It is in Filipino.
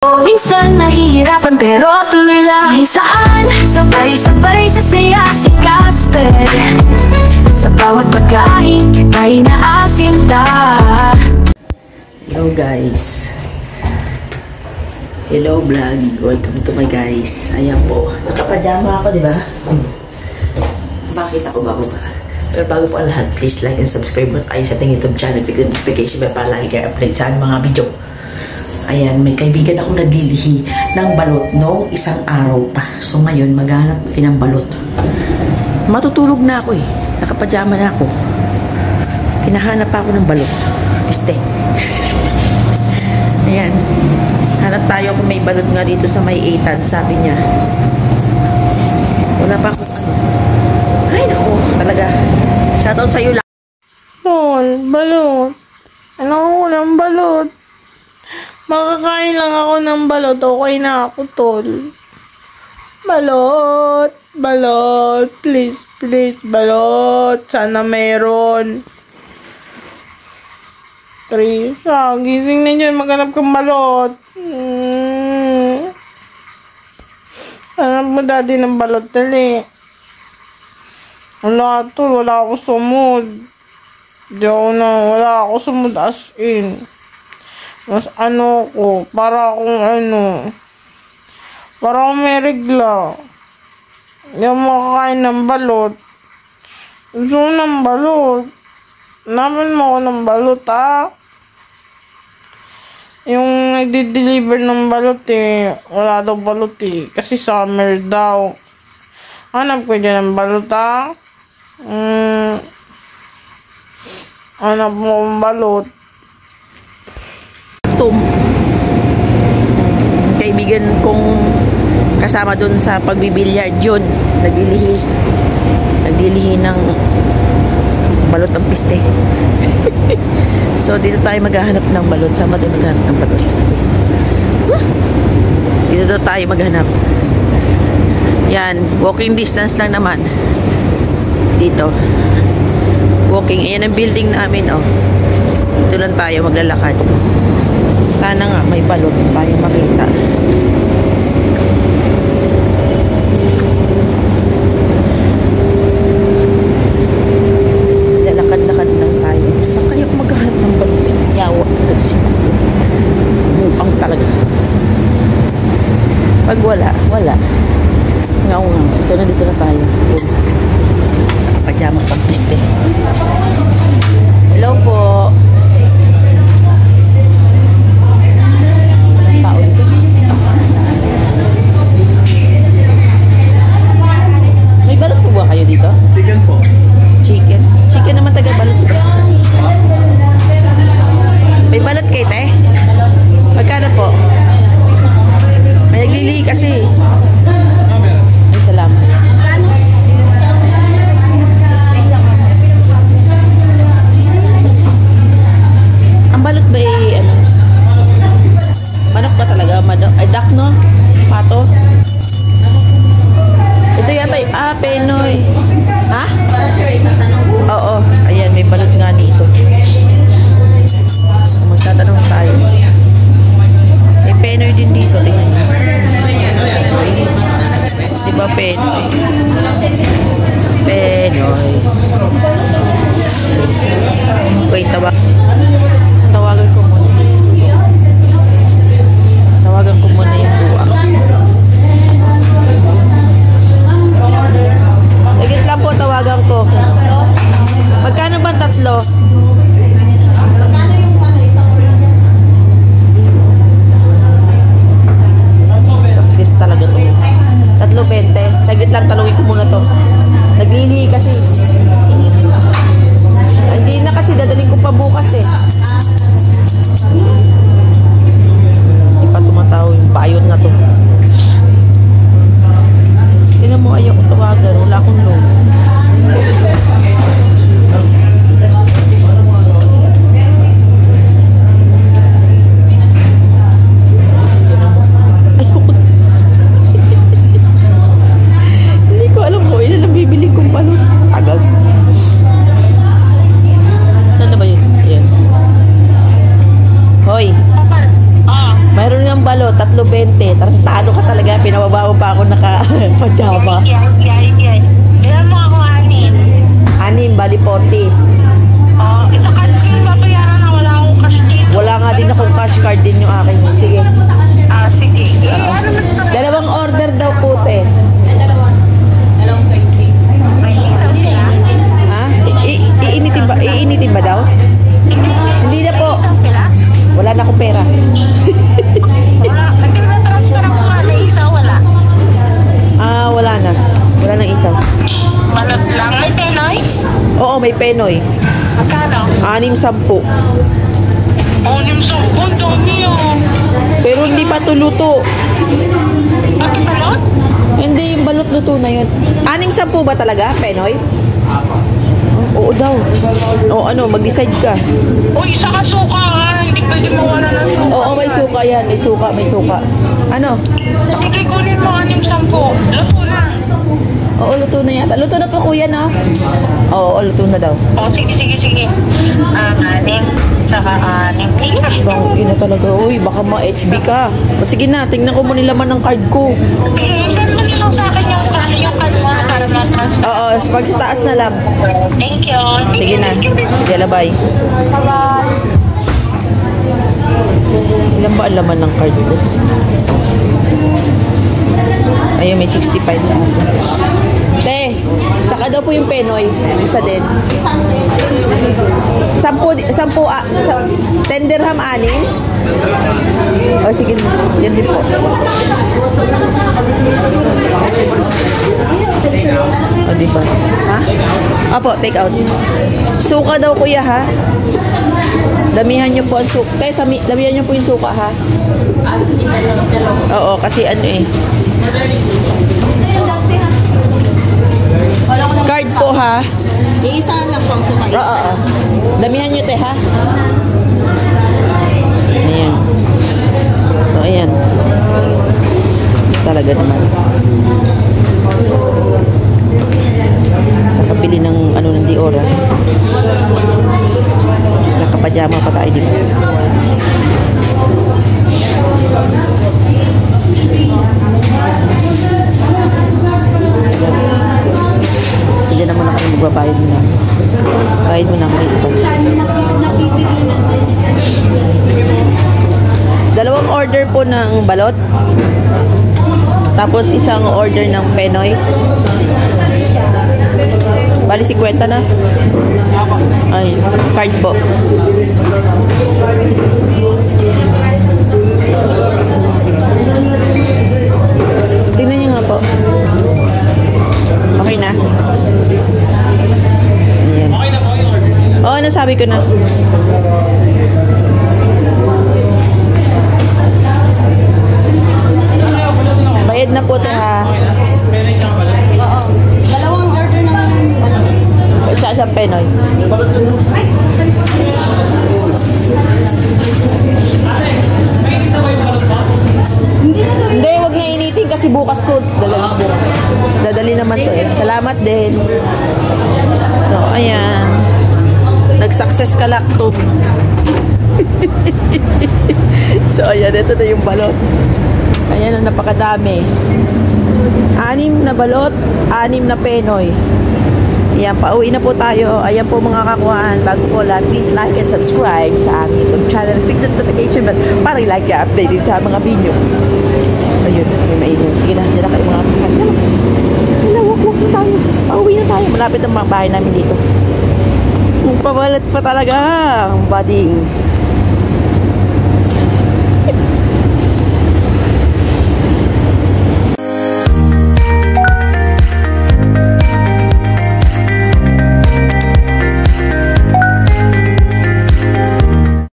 Minsan nahihirapan pero tuloy lang. Saan sabay-sabay sa saya si Casper. Sa bawat pagkain kita'y naasinta. Hello guys, hello vlog, welcome to my guys. Ayan po, nakapajama ako, di ba? Bakit ako bago ba? Pero bago po ang lahat, please like and subscribe mo tayo sa ating YouTube channel, click notification bell para lagi kayo update sa mga video. Ayan, may kaibigan ako naglilihi ng balot noong isang araw pa. So ngayon, maghanap tayo ng balot. Matutulog na ako eh, nakapajama na ako. Hinahanap pa ako ng balot. Este. Ayan, hanap tayo kung may balot nga dito sa may 8, sabi niya. Wala pa akong ano. Ay, naku, talaga. Shoutout sa'yo lang. Tol, balot. Ano ko ng balot? Makakain lang ako ng balot. Okay na ako, tol. Balot. Balot. Please, please, balot. Sana meron. Trisha, gising na dyan. Maghanap kang balot. Hanap mo daddy ng balot, dali. Wala, tol. Wala ako sumud. Wala ako sumud as in. Mas ano ko, para akong para akong may regla. Hindi ako makakain ng balot. Gusto ko ng balot. Naman mo ako ng balot, ha? Yung nagdi-deliver ng balot eh, wala daw balot eh. Kasi summer daw. Hanap ko dyan ng balot, ha? Hanap mo ang balot. Kaibigan kong kasama doon sa pagbibilyard yun, naglilihi ng balot ang piste. So dito tayo maghahanap ng balot. Sama tayo maghahanap ng balot. Dito tayo maghanap. Yan, walking distance lang naman dito. Walking, ayan ang building namin, oh. Dito lang tayo maglalakad. Sana nga may balot tayo makita. Lalakad-lakad lang tayo. Saan kaya maghahanap ng balot? Yawa. Buang talaga. Pag wala, wala. Ngaw-ngaw. Dito na tayo. Pajama pang piste. Hello po. Kayo dito? Chicken po. Chicken? Chicken naman taga balot. May balot kayo, te? Magkano po? May naglilihi kasi. Ay, salamat. 20. Tarantado ka talaga. Pinababa mo pa ako naka-pajama. Yan. Kailan mo ako 6? 6, bali 40. Isa card ko yung babayaran na wala akong cash dito. Wala nga din akong cash card din yung akin. Sige. Sige. Ano ba ito? Dalawang order daw po, te. May isaw sila? Ha? Iinitin ba daw? Hindi na po. Isaw sila? Wala na akong pera. Wala. Nagkina-transfer ako nga na isaw, wala. Wala na. Wala nang isa. Balot lang. May Penoy? Oo, may penoy. Magkano? 6-10. Unim sa dami yun. Pero hindi pa to luto. Pati balot? Hindi, yung balot luto na yun. 6-10 ba talaga, penoy? Oo daw. O ano, mag-decide ka. Uy, isa ka suka ha. Hindi pwede mawala ng suka. Oo, may suka yan. May suka. Ano? Sige, kunin mo 6-10. Luto na. Oo, luto na yata. Luto na to, kuya, no? Oo, luto na daw. Sige. 6, saka 6. Bang, yun na talaga. Uy, baka ma-HB ka. O sige na, tingnan ko muna laman ng card ko. Okay, send mo lang sa akin yung card mo para ma-transfer. Oo, pag sa taas na lang. Thank you. Sige na. Sige, bye. Bye-bye. Ilan ba ang laman ng card ko? Ayun, may 65 na. Te, tsaka daw po yung penoy. Isa din. 10 10 dirham 6. O sige, yan din po. O diba? Ha? Opo, take out. Suka daw kuya ha. Damihan niyo po ang suka. Te, damihan niyo po yung suka ha. Oo, kasi ano eh. Card po ha. Isa lang po ang suka. Oo. Damihan nyo te ha. Ayan. So ayan. Talaga naman. Nakabili ng ano ng Diora. Nakapajama pa tayo dito. Hindi naman na kami magbabayad mo na. Bayad mo na kami ito. Dalawang order po ng balot. Tapos isang order ng penoy. Bali 50 na. Ay, card po. Tingnan niyo nga po. Okay na? Ayan. Oo, nasabi ko na. Bayad na po ito ha. Oo. Dalawang order ng Sa penoy. Hindi, wag na initin kasi bukas ko. Dadali naman to eh. Salamat din. So, ayan. Nag-success ka laptop. So, ayan. Ito na yung balot. Ayan, napakadami. 6 na balot, 6 na penoy. Ayan, pauwi na po tayo. Ayan po mga kakuhaan. Bago po lahat, please like and subscribe sa aming YouTube channel. Click the notification bell para i-like and update sa mga video. Ayun, may maingay. Sige na, dyan na kayo mga kakuhaan. Walk na tayo. Pauwi na tayo. Malapit ang bahay namin dito. Pabalat pa talaga ang bading.